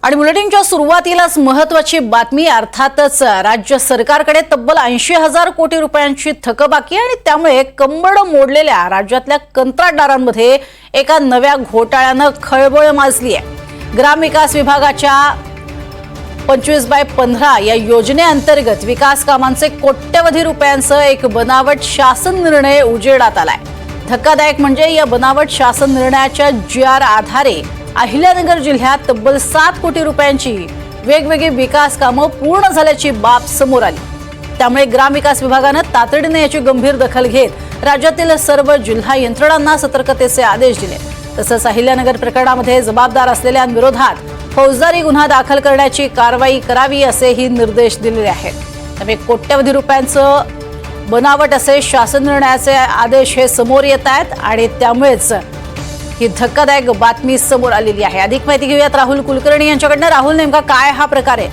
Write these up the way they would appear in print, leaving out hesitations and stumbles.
आणि बुलेटिनच्या सुरुवातीलाच महत्त्वाची बातमी, अर्थातच राज्य सरकारकडे तब्बल 80,000 कोटी रुपयांची थकबाकी आणि त्यामुळे कंबरड मोडलेल्या राज्यातल्या कंत्राटदारांमध्ये एका नव्या घोटाळ्यानं खळबळ माजली आहे। ग्रामविकास विभागाच्या 25/15 या योजनेअंतर्गत विकास कामांचे कोट्यवधी रुपयांचं एक बनावट शासन निर्णय उजेडात आलाय। धक्कादायक म्हणजे या बनावट शासन निर्णयाच्या GR आधारे अहिल्यानगर जिल्ह्यात तब्बल 7 कोटी रुपयांची वेगवेगळी विकास कामं पूर्ण झाल्याची बाब समोर आली। त्यामुळे ग्रामविकास विभागाने तातडीने याची गंभीर दखल घेत राज्यातील सर्व जिल्हा यंत्रणांना सतर्कतेचे आदेश दिले। तसंच अहिल्यानगर प्रकरणामध्ये जबाबदार असलेल्यांविरोधात फौजदारी गुन्हा दाखल करण्याची कारवाई करावी असेही निर्देश दिलेले आहेत। त्यामुळे कोट्यवधी रुपयांचं बनावट असे शासन निर्णयाचे आदेश हे समोर येत आहेत आणि त्यामुळेच ही धक्कादायक बातमी समोर आलेली आहे। अधिक माहिती घेऊयात राहुल कुलकर्णी यांच्याकडनं। राहुल, नेमका काय हा प्रकार आहे?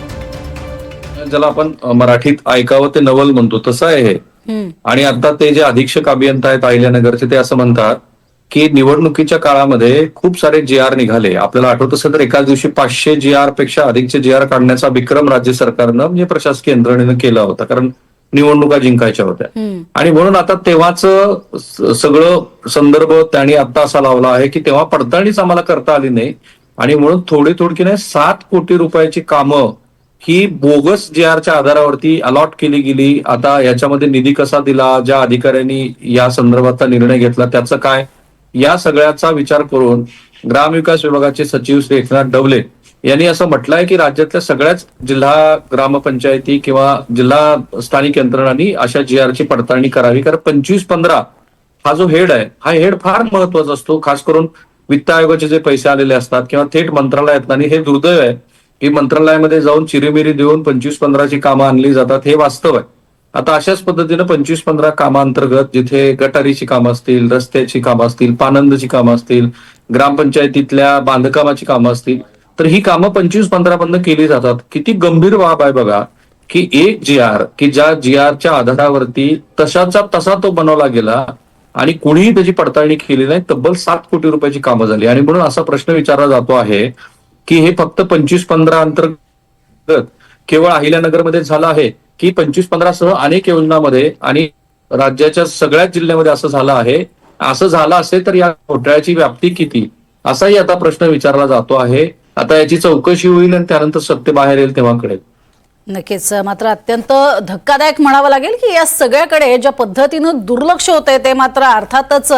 ज्याला आपण मराठीत ऐकावं ते नवल म्हणतो तसं आहे हे। आणि आता ते जे अधीक्षक अभियंता आहेत अहिल्यानगरचे ते असं म्हणतात की निवडणुकीच्या काळामध्ये खूप सारे GR निघाले। आपल्याला आठवत असेल तर एकाच दिवशी 500 GR पेक्षा अधिकचे GR काढण्याचा विक्रम राज्य सरकारनं म्हणजे प्रशासकीय यंत्रणेनं केला होता, कारण निवडणुका जिंकायच्या होत्या। आणि म्हणून आता तेव्हाच सगळं संदर्भ त्यांनी आता असा लावला आहे की तेव्हा पडताळणीच आम्हाला करता आली नाही आणि म्हणून थोडी नाही 7 कोटी रुपयाची कामं ही बोगस GRच्या आधारावरती अलॉट केली गेली। आता याच्यामध्ये निधी कसा दिला, ज्या अधिकाऱ्यांनी या संदर्भातला निर्णय घेतला त्याचं काय, या सगळ्याचा विचार करून ग्रामविकास विभागाचे सचिव श्री एकनाथ डवले यांनी असं म्हटलंय की राज्यातल्या सगळ्याच जिल्हा ग्रामपंचायती किंवा जिल्हा स्थानिक यंत्रणांनी अशा GRची पडताळणी करावी, कारण 25/15 हा जो हेड आहे हा हेड फार महत्वाचा असतो। खास करून वित्त आयोगाचे जे पैसे आलेले असतात किंवा थेट मंत्रालयात, आणि हे दुर्दैव आहे की मंत्रालयामध्ये जाऊन चिरीमिरी देऊन 25/15ची कामं आणली जातात, हे वास्तव आहे। आता अशाच पद्धतीनं 25/15 कामांतर्गत जिथे गटारीची कामं असतील, रस्त्याची कामं असतील, पानंदची कामं असतील, ग्रामपंचायतीतल्या बांधकामाची कामं असतील, तर ही कामं 25/15 बंद केली जातात। किती गंभीर बाब आहे बघा की एक GR की ज्या GRच्या आधारावरती तशाचा तसा तो बनवला गेला आणि कुणीही त्याची पडताळणी केली नाही, तब्बल 7 कोटी रुपयाची कामं झाली। आणि म्हणून असा प्रश्न विचारला जातो आहे की हे फक्त 25/15 अंतर्गत केवळ अहिल्यानगरमध्ये झालं आहे की 25/15 सह अनेक योजनांमध्ये आणि राज्याच्या सगळ्याच जिल्ह्यामध्ये असं झालं आहे? असं झालं असेल तर या घोटाळ्याची व्याप्ती किती, असाही आता प्रश्न विचारला जातो आहे। आता याची चौकशी होईल आणि त्यानंतर सत्य बाहेर येईल तेव्हा कळेल। नक्कीच, मात्र अत्यंत धक्कादायक म्हणावं लागेल की या सगळ्याकडे ज्या पद्धतीनं दुर्लक्ष होतंय ते मात्र अर्थातच